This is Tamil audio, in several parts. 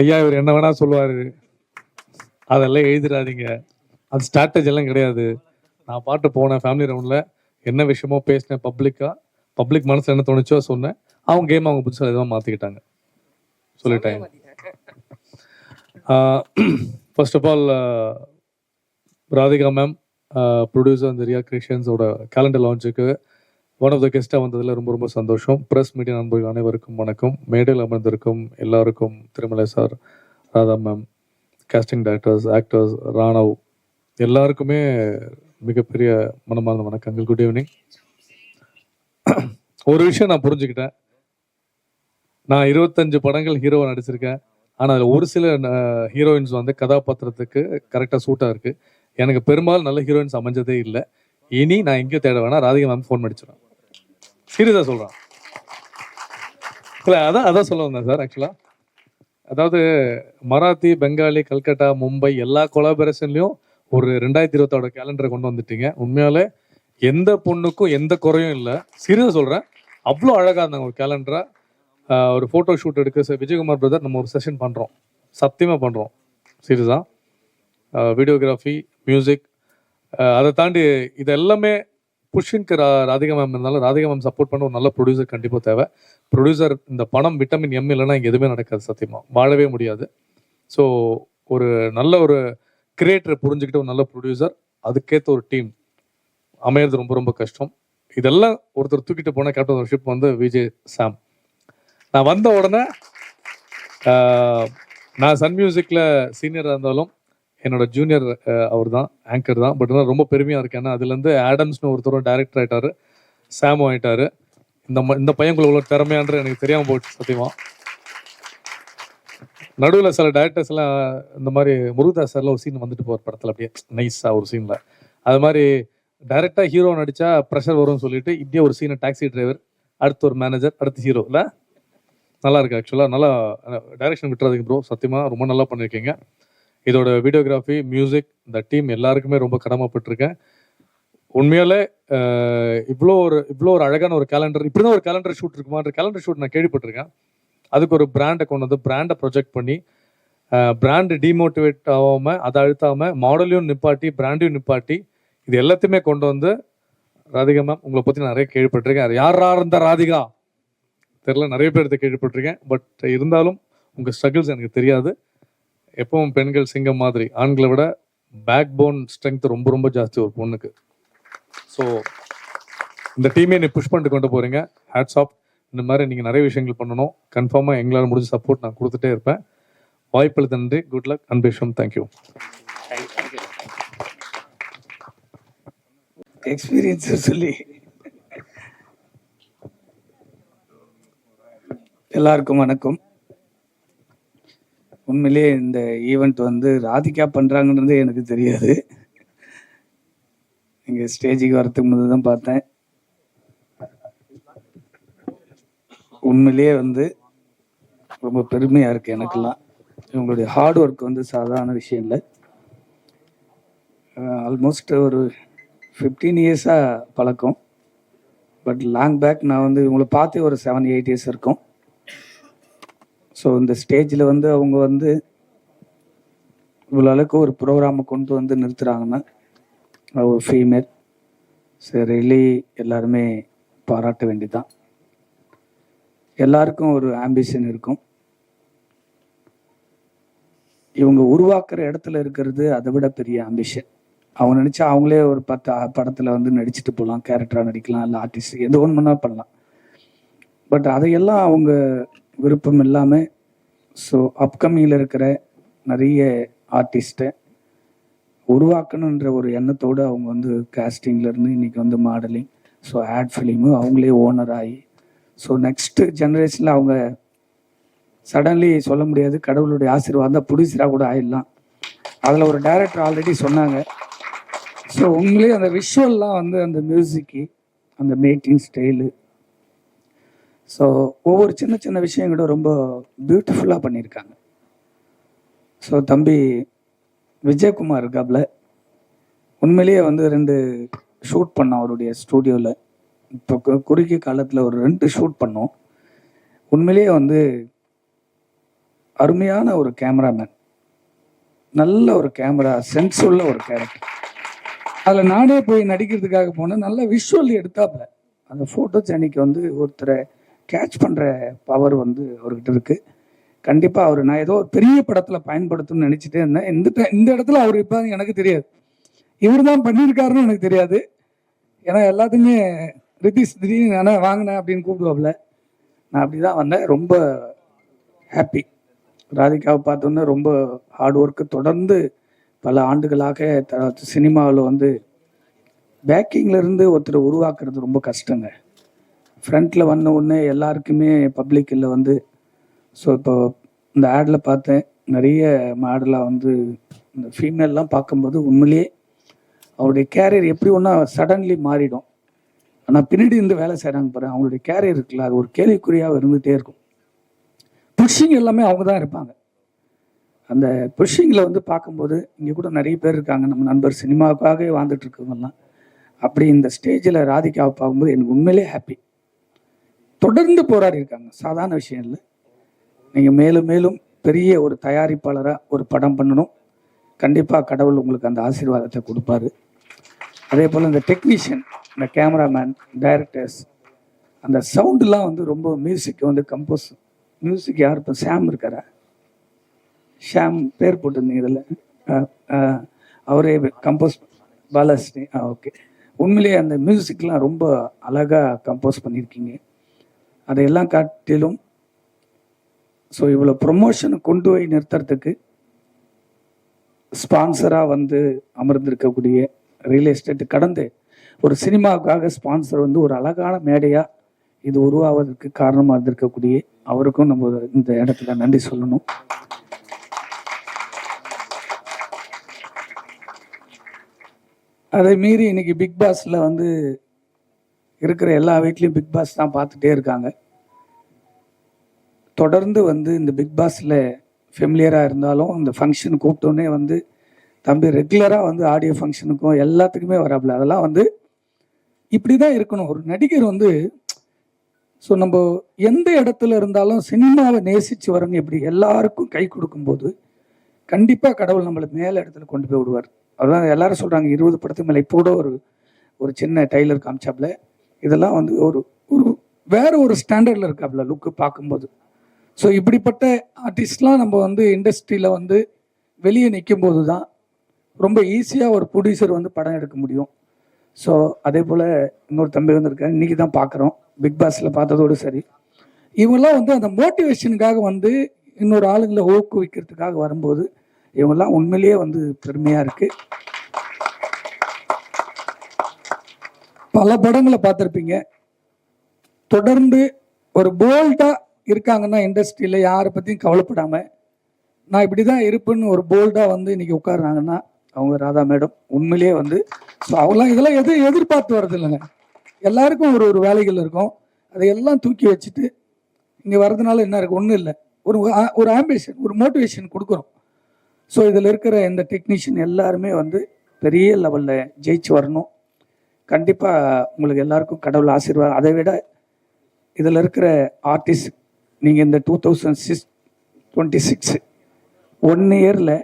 ஐயா இவர் என்ன வேணா சொல்லுவாரு, அதெல்லாம் எழுதிடாதீங்க, அது ஸ்ட்ராட்டஜி எல்லாம் கிடையாது. நான் பாட்டு போனேன் ஃபேமிலி ரவுண்டில், என்ன விஷயமோ பேசினேன் பப்ளிக்காக, பப்ளிக் மனசில் என்ன தோணுச்சோ சொன்னேன். அவங்க கேம் அவங்க புதுசாக எதுவும் மாற்றிக்கிட்டாங்க, சொல்லிட்டாங்க. First of all Radhika ma'am, producer அந்த ரியா கிரியேஷன்ஸோட கேலண்டர் லான்ச்சுக்கு ஒன் ஆஃப் த கெஸ்ட்டாக வந்ததில் ரொம்ப ரொம்ப சந்தோஷம். ப்ரெஸ் மீடியா நண்பர்கள் அனைவருக்கும் வணக்கம். மேடையில் அமர்ந்திருக்கும் எல்லாருக்கும் Tirumalai sir, Radha ma'am, casting directors, actors, Ranav எல்லாருக்குமே மிகப்பெரிய மனமார்ந்த வணக்கங்கள். Good evening. ஒரு விஷயம் நான் புரிஞ்சுக்கிட்டேன், நான் 25 படங்கள் ஹீரோவை நடிச்சிருக்கேன். ஆனால் அதில் ஒரு சில ஹீரோயின்ஸ் வந்து கதாபாத்திரத்துக்கு கரெக்டாக சூட்டாக இருக்குது. எனக்கு பெரும்பாலும் நல்ல ஹீரோயின்ஸ் அமைஞ்சதே இல்லை. இனி நான் எங்கேயும் தேட வேணாம், ராதிகா மேம் ஃபோன் பண்ணிச்சிடும். சீரியஸாக சொல்கிறேன். இல்லை அதான் சொல்ல வந்தேன் சார். ஆக்சுவலாக அதாவது மராத்தி, பெங்காலி, கல்கட்டா, மும்பை எல்லா கொலாபரேஷன்லையும் ஒரு 2020 கேலண்டரை கொண்டு வந்துட்டீங்க. உண்மையாலே எந்த பொண்ணுக்கும் எந்த குறையும் இல்லை. சீரியஸாக சொல்கிறேன், அவ்வளோ அழகாக இருந்தாங்க ஒரு கேலண்டரை. ஒரு ஃபோட்டோ ஷூட் எடுக்க விஜயகுமார் பிரதர் நம்ம ஒரு செஷன் பண்ணுறோம், சத்தியமாக பண்ணுறோம் சீரியஸாக. வீடியோகிராஃபி, மியூசிக், அதை தாண்டி இது எல்லாமே புஷ்ஷிங்க்கு ராதிகா மேம் இருந்தாலும் ராதிகா மேம் சப்போர்ட் பண்ண ஒரு நல்ல ப்ரொடியூசர் கண்டிப்பாக தேவை. ப்ரொடியூசர் இந்த பணம் விட்டமின் எம் இல்லைன்னா இங்கே எதுவுமே நடக்காது, சத்தியமாக வாழவே முடியாது. ஸோ ஒரு நல்ல ஒரு கிரியேட்டரை புரிஞ்சுக்கிட்டு ஒரு நல்ல ப்ரொடியூசர், அதுக்கேற்ற ஒரு டீம் அமையிறது ரொம்ப ரொம்ப கஷ்டம். இதெல்லாம் ஒருத்தர் தூக்கிட்டு போன கேப்டன் ஆஃப் ஷிப் வந்து விஜய் சாம். நான் வந்த உடனே நான் சன் மியூசிக்கில் சீனியராக இருந்தாலும் என்னோட ஜூனியர் அவர் தான், ஆங்கர் தான். பட் ரொம்ப பெருமையாக இருக்கேன். ஏன்னா அதுலேருந்து ஆடம்ஸ்னு ஒருத்தரும் டைரக்டர் ஆகிட்டார், சாமும் ஆகிட்டார். இந்த பையன்குள்ள உள்ள திறமையான்றது எனக்கு தெரியாமல் போச்சு சத்தியமாக. நடுவில் சில டைரக்டர்ஸ் எல்லாம் இந்த மாதிரி முருகதாஸ் சார்ல ஒரு சீன் வந்துட்டு போகிற படத்தில் அப்படியே நைஸாக ஒரு சீனில் அது மாதிரி டைரெக்டாக ஹீரோ நடித்தா ப்ரெஷர் வரும்னு சொல்லிட்டு இப்படியே ஒரு சீனை டாக்ஸி டிரைவர், அடுத்து ஒரு மேனேஜர், அடுத்து ஹீரோ. இல்லை நல்லா இருக்கு ஆக்சுவலாக. நல்லா டைரக்ஷன் விட்டுறதுக்கு ப்ரோ, சத்தியமாக ரொம்ப நல்லா பண்ணியிருக்கீங்க. இதோட வீடியோகிராஃபி, மியூசிக், இந்த டீம் எல்லாருக்குமே ரொம்ப கடமைப்பட்டிருக்கேன். உண்மையாலே இவ்வளோ ஒரு அழகான ஒரு கேலண்டர், இப்படி தான் ஒரு கேலண்டர் ஷூட் இருக்குமான்ற கேலண்டர் ஷூட் நான் கேள்விப்பட்டிருக்கேன். அதுக்கு ஒரு பிராண்டை கொண்டு வந்து பிராண்டை ப்ரொஜெக்ட் பண்ணி பிராண்டு டிமோட்டிவேட் ஆகாமல், அதை அழுத்தாமல், மாடலையும் நிப்பாட்டி பிராண்டையும் நிப்பாட்டி இது எல்லாத்தையுமே கொண்டு வந்து ராதிகா மேம் உங்களை பற்றி நிறைய கேள்விப்பட்டிருக்கேன். யாரா இருந்த ராதிகா தெரியல, நிறைய பேர் கேள்விப்பட்டிருக்கேன். பட் இருந்தாலும் உங்கள் ஸ்ட்ரகிள்ஸ் எனக்கு தெரியாது. எப்பவும் பெண்கள் சிங்கம் மாதிரி, ஆண்களை விட பேக் போன் ஸ்ட்ரென்த் ரொம்ப ரொம்ப ஜாஸ்தி ஒரு பொண்ணுக்கு. ஸோ இந்த டீமே நீ புஷ் பண்ணிட்டு கொண்டு போகிறீங்க, ஹேட்ஸ் ஆஃப். இந்த மாதிரி நீங்கள் நிறைய விஷயங்கள் பண்ணணும். கன்ஃபார்மாக எங்களால் முடிஞ்ச சப்போர்ட் நான் கொடுத்துட்டே இருப்பேன். வாய்ப்புகளுக்கு நன்றி. Good luck. அன்பேஷம். தேங்க்யூ. எக்ஸ்பீரியன்ஸ் சொல்லி எல்லாருக்கும் வணக்கம். உண்மையிலேயே இந்த ஈவெண்ட் வந்து ராதிகா பண்ணுறாங்கன்றது எனக்கு தெரியாது. இங்கே ஸ்டேஜுக்கு வரத்துக்கு முதல் தான் பார்த்தேன். உண்மையிலேயே வந்து ரொம்ப பெருமையாக இருக்குது எனக்கெல்லாம். இவங்களுடைய ஹார்ட் ஒர்க் வந்து சாதாரண விஷயம் இல்லை. ஆல்மோஸ்ட் ஒரு 15 இயர்ஸாக பழக்கம். பட் லாங் பேக் நான் வந்து இவங்களை பார்த்தே ஒரு 7-8 இயர்ஸ் இருக்கும். ஸோ இந்த ஸ்டேஜில் வந்து அவங்க வந்து இவ்வளோ அளவுக்கு ஒரு ப்ரோக்ராமை கொண்டு வந்து நிறுத்துகிறாங்கன்னா ஒரு ஃபீமேல், ரியலி எல்லாருமே பாராட்ட வேண்டியதான். எல்லாருக்கும் ஒரு ஆம்பிஷன் இருக்கும். இவங்க உருவாக்குற இடத்துல இருக்கிறது அதை விட பெரிய ஆம்பிஷன். அவங்க நினச்சா அவங்களே ஒரு 10 படத்தில் வந்து நடிச்சுட்டு போகலாம், கேரக்டராக நடிக்கலாம், இல்லை ஆர்டிஸ்ட் எது ஒன்று பண்ணால் பண்ணலாம். பட் அதையெல்லாம் அவங்க விருப்பம் இல்லாமல் ஸோ அப்கமிங்கில் இருக்கிற நிறைய ஆர்டிஸ்ட்டை உருவாக்கணுன்ற ஒரு எண்ணத்தோடு அவங்க வந்து காஸ்டிங்லேருந்து இன்றைக்கி வந்து மாடலிங், ஸோ ஆட் ஃபிலிமு அவங்களே ஓனர் ஆகி ஸோ நெக்ஸ்ட்டு ஜெனரேஷனில் அவங்க சடன்லி சொல்ல முடியாது, கடவுளுடைய ஆசீர்வாதம் தான் ப்ரொடியூசராக கூட ஆயிடலாம். அதில் ஒரு டைரக்டர் ஆல்ரெடி சொன்னாங்க. ஸோ உங்களே அந்த விஷுவல்லாம் வந்து அந்த மியூசிக்கு, அந்த மேக்கிங் ஸ்டைலு, ஸோ ஒவ்வொரு சின்ன சின்ன விஷயங்களோட ரொம்ப பியூட்டிஃபுல்லாக பண்ணியிருக்காங்க. ஸோ தம்பி விஜயகுமார் இருக்காப்புல, உண்மையிலேயே வந்து 2 ஷூட் பண்ணோம் அவருடைய ஸ்டூடியோவில். இப்போ குறுகிய காலத்தில் ஒரு 2 ஷூட் பண்ணோம். உண்மையிலேயே வந்து அருமையான ஒரு கேமராமேன், நல்ல ஒரு கேமரா சென்ஸ் உள்ள ஒரு கேரக்டர். அதில் நானே போய் நடிக்கிறதுக்காக போனேன். நல்லா விஷுவல் எடுத்தாப்புல. அந்த ஃபோட்டோ ஜேனிக்கு வந்து ஒருத்தரை கேட்ச் பண்ணுற பவர் வந்து அவர்கிட்ட இருக்கு. கண்டிப்பாக அவர் நான் ஏதோ ஒரு பெரிய படத்தில் பயன்படுத்தணும்னு நினச்சிட்டே இருந்தேன். இந்த இடத்துல அவர் இப்போ எனக்கு தெரியாது, இவர் தான் பண்ணியிருக்காருன்னு எனக்கு தெரியாது. ஏன்னா எல்லாத்தையுமே ரிதீஷ் திடீர்னு நான் வாங்கினேன் அப்படின்னு கூப்பிடுவாப்புல. நான் அப்படி தான் வந்தேன். ரொம்ப ஹாப்பி. ராதிகாவை பார்த்தோன்னே ரொம்ப ஹார்ட் ஒர்க்கு. தொடர்ந்து பல ஆண்டுகளாக சினிமாவில் வந்து பேக்கிங்கில் இருந்து ஒருத்தரை உருவாக்குறது ரொம்ப கஷ்டங்க. ஃப்ரண்ட்டில் வந்த உடனே எல்லாருக்குமே பப்ளிக்கில் வந்து ஸோ இப்போ இந்த ஆடில் பார்த்தேன், நிறைய ஆடெலாம் வந்து இந்த ஃபீமேல்லாம் பார்க்கும்போது உண்மையிலேயே அவருடைய கேரியர் எப்படி ஒன்றா சடன்லி மாறிடும். ஆனால் பின்னாடி இருந்து வேலை செய்கிறாங்க பாரு, அவங்களுடைய கேரியர் இருக்குல்ல, அது ஒரு கேள்விக்குறியாக இருந்துகிட்டே இருக்கும். புஷ்ஷிங் எல்லாமே அவங்க தான் இருப்பாங்க. அந்த புஷ்ஷிங்கில் வந்து பார்க்கும்போது இங்கே கூட நிறைய பேர் இருக்காங்க, நம்ம நண்பர் சினிமாவுக்காகவே வாழ்ந்துட்டு இருக்கவங்கலாம். அப்படி இந்த ஸ்டேஜில் ராதிகாவை பார்க்கும்போது எனக்கு உண்மையிலே ஹாப்பி. தொடர்ந்து போராடி இருக்காங்க, சாதாரண விஷயம் இல்லை. நீங்கள் மேலும் மேலும் பெரிய ஒரு தயாரிப்பாளராக ஒரு படம் பண்ணணும். கண்டிப்பாக கடவுள் உங்களுக்கு அந்த ஆசீர்வாதத்தை கொடுப்பாரு. அதே போல் இந்த டெக்னீஷியன், இந்த கேமராமேன், டைரக்டர்ஸ், அந்த சவுண்டுலாம் வந்து ரொம்ப மியூசிக் வந்து கம்போஸ் மியூசிக் யார் இப்போ ஷாம் இருக்காரா? ஷாம் பேர் போட்டிருந்தீங்க இதில், அவரே கம்போஸ் பாலஸ்ரீ. ஓகே, உண்மையிலேயே அந்த மியூசிக்லாம் ரொம்ப அழகாக கம்போஸ் பண்ணியிருக்கீங்க. அதையெல்லாம் காட்டிலும் ஸோ இவ்வளோ ப்ரொமோஷனை கொண்டு போய் நிறுத்துறதுக்கு ஸ்பான்சராக வந்து அமர்ந்திருக்கக்கூடிய ரியல் எஸ்டேட் கடந்து ஒரு சினிமாவுக்காக ஸ்பான்சர் வந்து ஒரு அழகான மேடையாக இது உருவாவதற்கு காரணமாக இருந்திருக்கக்கூடிய அவருக்கும் நம்ம இந்த இடத்துல நன்றி சொல்லணும். அதை மீறி இன்னைக்கு பிக் பாஸில் வந்து இருக்கிற எல்லா வீட்லேயும் பிக் பாஸ் தான் பார்த்துட்டே இருக்காங்க. தொடர்ந்து வந்து இந்த பிக் பாஸில் ஃபெமிலியராக இருந்தாலும் இந்த ஃபங்க்ஷன் கூப்பிட்டோன்னே வந்து தம்பி ரெகுலராக வந்து ஆடியோ ஃபங்க்ஷனுக்கும் எல்லாத்துக்குமே வராப்புல. அதெல்லாம் வந்து இப்படி தான் இருக்கணும் ஒரு நடிகர் வந்து. ஸோ நம்ம எந்த இடத்துல இருந்தாலும் சினிமாவை நேசித்து வரவங்க இப்படி எல்லாருக்கும் கை கொடுக்கும்போது கண்டிப்பாக கடவுள் நம்மளை மேலே இடத்துல கொண்டு போய் விடுவார். அதுதான் எல்லாரும் சொல்கிறாங்க 20 படத்துக்கு மேலே. இப்போ கூட ஒரு சின்ன டைலர் காமிச்சாப்புல. இதெல்லாம் வந்து ஒரு வேற ஒரு ஸ்டாண்டர்டில் இருக்காப்புல லுக்கு பார்க்கும்போது. ஸோ இப்படிப்பட்ட ஆர்டிஸ்ட்லாம் நம்ம வந்து இண்டஸ்ட்ரியில் வந்து வெளியே நிற்கும் போது தான் ரொம்ப ஈஸியாக ஒரு ப்ரொடியூசர் வந்து படம் எடுக்க முடியும். ஸோ அதே போல் இன்னொரு தம்பி வந்திருக்காரு, இன்றைக்கி தான் பார்க்குறோம், பிக் பாஸில் பார்த்ததோடு சரி. இவங்கெல்லாம் வந்து அந்த மோட்டிவேஷனுக்காக வந்து இன்னொரு ஆளுங்களை ஊக்குவிக்கிறதுக்காக வரும்போது இவங்கெல்லாம் உண்மையிலேயே வந்து பெருமையாக இருக்குது. பல படங்களை பார்த்துருப்பீங்க. தொடர்ந்து ஒரு போல்டாக இருக்காங்கன்னா இண்டஸ்ட்ரியில் யாரை பற்றியும் கவலைப்படாமல் நான் இப்படி தான் இருப்பேன்னு ஒரு போல்டாக வந்து இன்றைக்கி உட்காருனாங்கன்னா அவங்க ராதா மேடம். உண்மையிலேயே வந்து ஸோ அவங்களாம் இதெல்லாம் எதிர்பார்த்து வர்றது இல்லைங்க. எல்லாருக்கும் ஒரு வேலைகள் இருக்கும், அதையெல்லாம் தூக்கி வச்சுட்டு இங்கே வர்றதுனால என்ன இருக்குது? ஒன்றும் இல்லை, ஒரு ஆம்பிஷன், ஒரு மோட்டிவேஷன் கொடுக்குறோம். ஸோ இதில் இருக்கிற இந்த டெக்னீஷியன் எல்லாருமே வந்து பெரிய லெவலில் ஜெயிச்சு வரணும். கண்டிப்பாக உங்களுக்கு எல்லாருக்கும் கடவுள் ஆசீர்வாதம். அதை விட இதில் இருக்கிற ஆர்டிஸ்ட் நீங்கள் இந்த 2026 1 இயரில்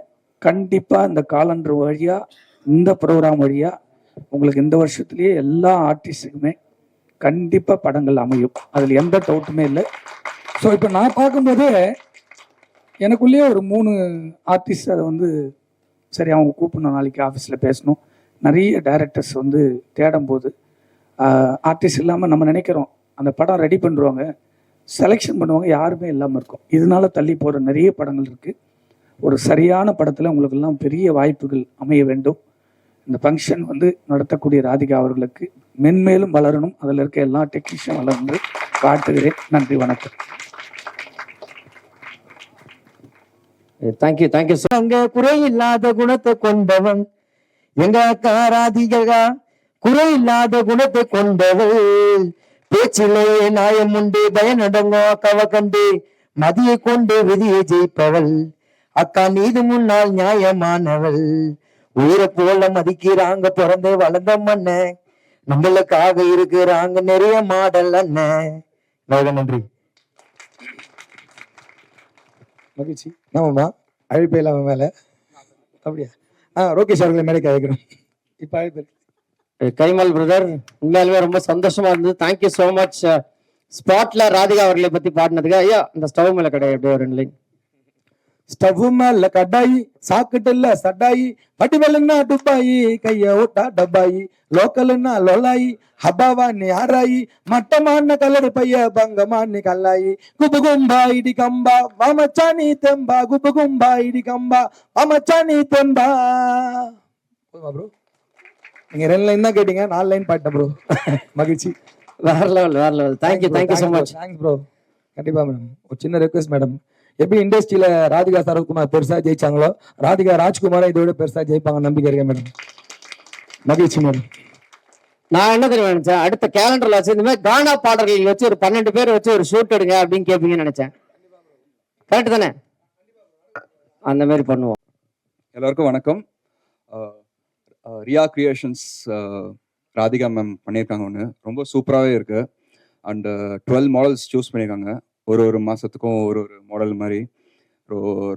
கண்டிப்பாக இந்த காலண்டர் வழியாக இந்த ப்ரோக்ராம் வழியாக உங்களுக்கு இந்த வருஷத்துலேயே எல்லா ஆர்டிஸ்ட்டுக்குமே கண்டிப்பாக படங்கள் அமையும், அதில் எந்த டவுட்டுமே இல்லை. ஸோ இப்போ நான் பார்க்கும்போதே எனக்குள்ளேயே ஒரு 3 ஆர்டிஸ்ட் அதை வந்து சரி அவங்க கூப்பிடணும், நாளைக்கு ஆஃபீஸில் பேசணும். நிறைய டைரக்டர்ஸ் வந்து தேடும் போது ஆர்டிஸ்ட் இல்லாமல் நம்ம நினைக்கிறோம் அந்த படம் ரெடி பண்ணுறவங்க செலெக்ஷன் பண்ணுவாங்க, யாருமே இல்லாமல் இருக்கும். இதனால தள்ளி போகிற நிறைய படங்கள் இருக்குது. ஒரு சரியான படத்தில் உங்களுக்கெல்லாம் பெரிய வாய்ப்புகள் அமைய வேண்டும். இந்த ஃபங்க்ஷன் வந்து நடத்தக்கூடிய ராதிகா அவர்களுக்கு மென்மேலும் வளரணும், அதில் இருக்க எல்லா டெக்னீஷியன் வளர்ந்து வாழ்த்துகிறேன். நன்றி, வணக்கம். Thank you thank you. அங்க குறையில்லாத குணத்தை கொண்டவன் எங்க அக்கா ராதிகா, குறையில்லாத குணத்தை கொண்டவள், பேச்சிலே நாயம் உண்டு, பயனடங்கோ அக்காவை கண்டு, மதியை கொண்டு விதியை ஜெயிப்பவள், அக்கா நீது முன்னால் நியாயமானவள், உயிரை போல மதிக்கிறாங்க பிறந்து வளர்ந்த மண்ண, நம்மளுக்காக இருக்கிறாங்க நிறைய மாடல் அண்ணன். நன்றி. மகிழ்ச்சி. ஆமாம்மா, அழைப்பே இல்லாம மேலே அப்படியா? ரோகேஷ் அவர்களை மேடைக்கு அழைக்கிறோம். இப்போ அழைப்பு. கைமல் பிரதர், உண்மையாலுமே ரொம்ப சந்தோஷமா இருந்தது. Thank you so much. ஸ்பாட்ல ராதிகா அவர்களை பத்தி பாடினதுக்கு. ஐயா, இந்த ஸ்டவ் மேல கிடையாது, அப்படியே ஒரு 2 லைன். ஸ்டவ் மேல கடாயி, சாக்குட்டுல சடாயி, வடிவலுன்னா டுப்பாயி, கைய ஓட்டா டப்பாயி, லோக்கலுன்னா லோலாயி, ஹபாவா நீ ஆராயி, மட்டமான கலர் பைய பங்கமா நீ கல்லாயி, குபு கும்பா இடி கம்பா மாமச்சா நீ தெம்பா, குபு கும்பா இடி கம்பா மாமச்சா நீ தெம்பா. போதுமா ப்ரோ? நீங்க 2 லைன் தான் கேட்டீங்க, 4 லைன் பாட்டேன் ப்ரோ. மகிழ்ச்சி. வேற லெவல், வேற level. Thank you so much. Thanks bro. கண்டிப்பா மேடம். ஒரு சின்ன ரெக்வஸ்ட் மேடம், எப்படி இண்டஸ்ட்ரியில ராதிகா சரத்குமார் பெருசா ஜெயிச்சாங்களோ, ராதிகா ராஜ்குமாரை இதோட பெருசா ஜெயிப்பாங்க நம்பிக்கை இருக்கேன் மேடம். மகிழ்ச்சி மேடம். நான் என்ன தெரியுமா நினைச்சேன், அடுத்த கேலண்டர்ல வச்சு இந்த மாதிரி கானா பாடல்கள் வச்சு ஒரு 12 பேர் வச்சு ஒரு ஷூட் எடுங்க அப்படின்னு கேட்பீங்கன்னு நினைச்சேன். கரெக்ட் தானே? அந்த மாதிரி பண்ணுவோம். எல்லாருக்கும் வணக்கம். ரியா கிரியேஷன்ஸ் ராதிகா மேம் பண்ணியிருக்காங்க ஒன்று, ரொம்ப சூப்பராகவே இருக்கு. அண்ட் 12 மாடல்ஸ் சூஸ் பண்ணியிருக்காங்க, ஒரு மாதத்துக்கும் ஒரு மாடல் மாதிரி.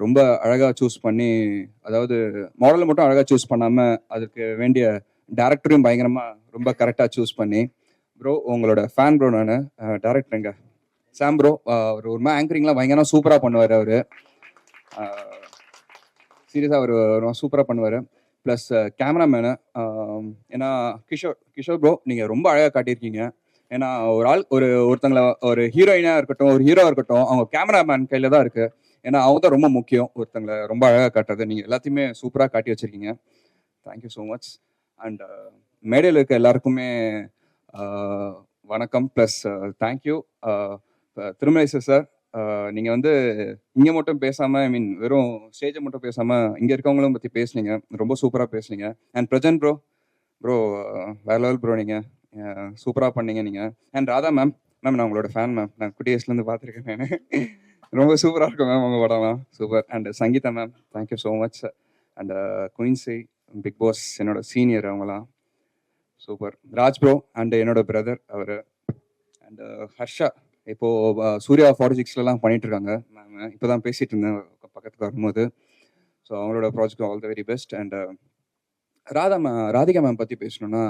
ரொம்ப அழகாக சூஸ் பண்ணி, அதாவது மாடலை மட்டும் அழகாக சூஸ் பண்ணாமல் அதுக்கு வேண்டிய டேரக்டரையும் பயங்கரமாக ரொம்ப கரெக்டாக சூஸ் பண்ணி. ப்ரோ, உங்களோட ஃபேன் ப்ரோ. நான் டேரக்டருங்க சாம் ப்ரோ. ஒரு மாதிரி ஆங்கரிங்லாம் பயங்கரமாக சூப்பராக பண்ணுவார் அவர். சீரியஸாக அவர் சூப்பராக பண்ணுவார். ப்ளஸ் கேமராமேனு, ஏன்னா கிஷோர் ப்ரோ நீங்கள் ரொம்ப அழகாக காட்டியிருக்கீங்க. ஏன்னா ஒருத்தங்களை ஒரு ஹீரோயினாக இருக்கட்டும், ஒரு ஹீரோவாக இருக்கட்டும், அவங்க கேமராமேன் கையில் தான் இருக்குது. ஏன்னா அவங்க தான் ரொம்ப முக்கியம் ஒருத்தங்களை ரொம்ப அழகாக காட்டுறது. நீங்கள் எல்லாத்தையுமே சூப்பராக காட்டி வச்சுருக்கீங்க. Thank you so much. அண்ட் மேடையில் இருக்க எல்லாருக்குமே வணக்கம். Plus thank you Tirumalai sir. நீங்கள் வந்து இங்கே மட்டும் பேசாமல், ஐ மீன் வெறும் ஸ்டேஜை மட்டும் பேசாமல் இங்கே இருக்கவங்களும் பற்றி பேசுனீங்க, ரொம்ப சூப்பராக பேசுனீங்க. அண்ட் பிரஜன் ப்ரோ வேற லெவல் ப்ரோ, நீங்கள் சூப்பராக பண்ணீங்க நீங்கள். அண்ட் ராதா மேம், நான் உங்களோட ஃபேன் மேம். நான் குட்டி வயசுலேருந்து பார்த்துருக்கேன் நான். ரொம்ப சூப்பராக இருக்கும் மேம் உங்கள் படம்லாம், super. And Sangeetha ma'am, thank you so much. And Quincy, Bigg Boss என்னோட சீனியர், அவங்களாம் சூப்பர். ராஜ் ப்ரோ அண்ட் என்னோட பிரதர் அவர். அண்ட் ஹர்ஷா, இப்போது சூர்யா 46லலாம் பண்ணிட்டு இருக்காங்க மேம். இப்போ தான் பேசிகிட்டு இருந்தேன் பக்கத்துக்கு வரும்போது. ஸோ அவங்களோட project all the very best. And Radhika ma'am பற்றி பேசணுன்னா,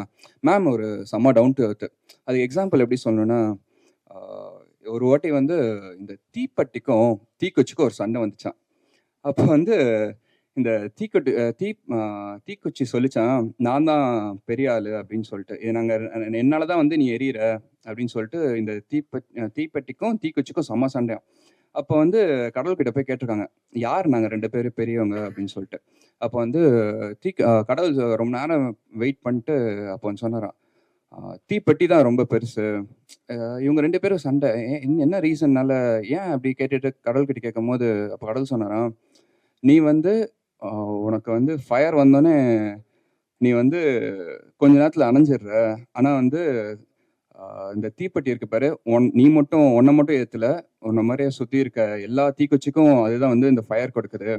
மேம் ஒரு செம்ம டவுன் டு எர்த். அதுக்கு எக்ஸாம்பிள் எப்படி சொல்லணுன்னா, ஒரு வாட்டி வந்து இந்த தீப்பெட்டிக்கும் தீக்குச்சிக்கும் ஒரு சண்டை வந்துச்சான். அப்போ வந்து இந்த தீக்குச்சி சொல்லிச்சான், நான் தான் பெரிய ஆளு அப்படின்னு சொல்லிட்டு, என்னால தான் வந்து நீ எரியிற அப்படின்னு சொல்லிட்டு இந்த தீப்பெட்டிக்கும் தீக்குச்சிக்கும் செம்ம சண்டையாம். அப்போ வந்து கடவுள்கிட்ட போய் கேட்டிருக்காங்க, யார் நாங்கள் 2 பேரும் பெரியவங்க அப்படின்னு சொல்லிட்டு. அப்போ வந்து கடவுள் ரொம்ப நேரம் வெயிட் பண்ணிட்டு அப்போ வந்து சொன்னாராம், தீப்பெட்டி தான் ரொம்ப பெருசு, இவங்க 2 பேரும் சண்டை என்ன ரீசன்னால ஏன் அப்படி கேட்டுட்டு கடவுள்கிட்ட கேட்கும் போது அப்போ கடவுள் சொன்னாராம், நீ வந்து உனக்கு வந்து ஃபயர் வந்தோடனே நீ வந்து கொஞ்ச நேரத்தில் அணைஞ்சிடுற, ஆனால் வந்து இந்த தீப்பெட்டி இருக்கு பாரு, நீ மட்டும் உன்னை மட்டும் ஏற்றல, உன்னை மாதிரியே சுற்றி இருக்க எல்லா தீக்குச்சிக்கும் அதுதான் வந்து இந்த ஃபயர் கொடுக்குது.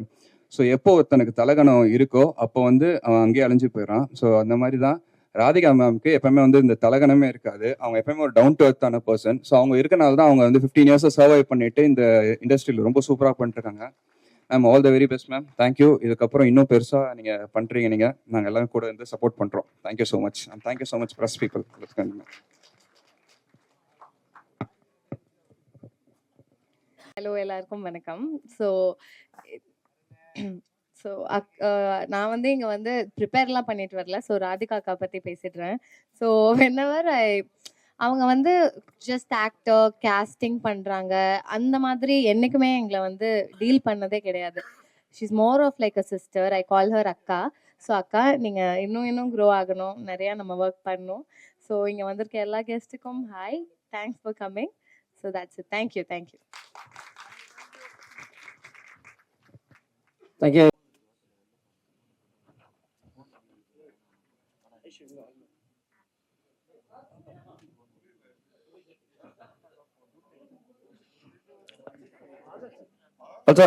ஸோ எப்போ ஒருத்தனுக்கு தலகணம் இருக்கோ அப்போ வந்து அவன் அங்கேயே அழிஞ்சு போயிடறான். ஸோ அந்த மாதிரி தான் ராதிகா மேம்க்கு எப்பவுமே வந்து இந்த தலகணமே இருக்காது. அவங்க எப்பவுமே ஒரு டவுன் டு எர்த்தான பர்சன். ஸோ அவங்க இருக்கனால தான் அவங்க வந்து 15 இயர்ஸை சர்வை பண்ணிட்டு இந்த இண்டஸ்ட்ரியில் ரொம்ப சூப்பராக பண்ணிட்டுருக்காங்க. Ma'am all the very best ma'am. Thank you. இதுக்கப்புறம் இன்னும் பெருசாக நீங்கள் பண்ணுறீங்க. நாங்கள் எல்லாரும் கூட வந்து சப்போர்ட் பண்ணுறோம். Thank you so much. And thank you so much press people. Hello, எல்லாருக்கும் வணக்கம். ஸோ நான் வந்து இங்கே வந்து ப்ரிப்பேர்லாம் பண்ணிட்டு வரல. ஸோ ராதிகா அக்கா பற்றி பேசிடுறேன். ஸோ வென்எவர் அவங்க வந்து ஜஸ்ட் ஆக்டர் கேஸ்டிங் பண்ணுறாங்க அந்த மாதிரி என்றைக்குமே எங்களை வந்து டீல் பண்ணதே கிடையாது. She is more of like a sister. I call her akka. So அக்கா, நீங்கள் இன்னும் க்ரோ ஆகணும், நிறையா நம்ம ஒர்க் பண்ணணும். ஸோ இங்கே வந்திருக்க எல்லா கெஸ்ட்டுக்கும் hi, thanks for coming. So that's it. Thank you. Thank you. Also,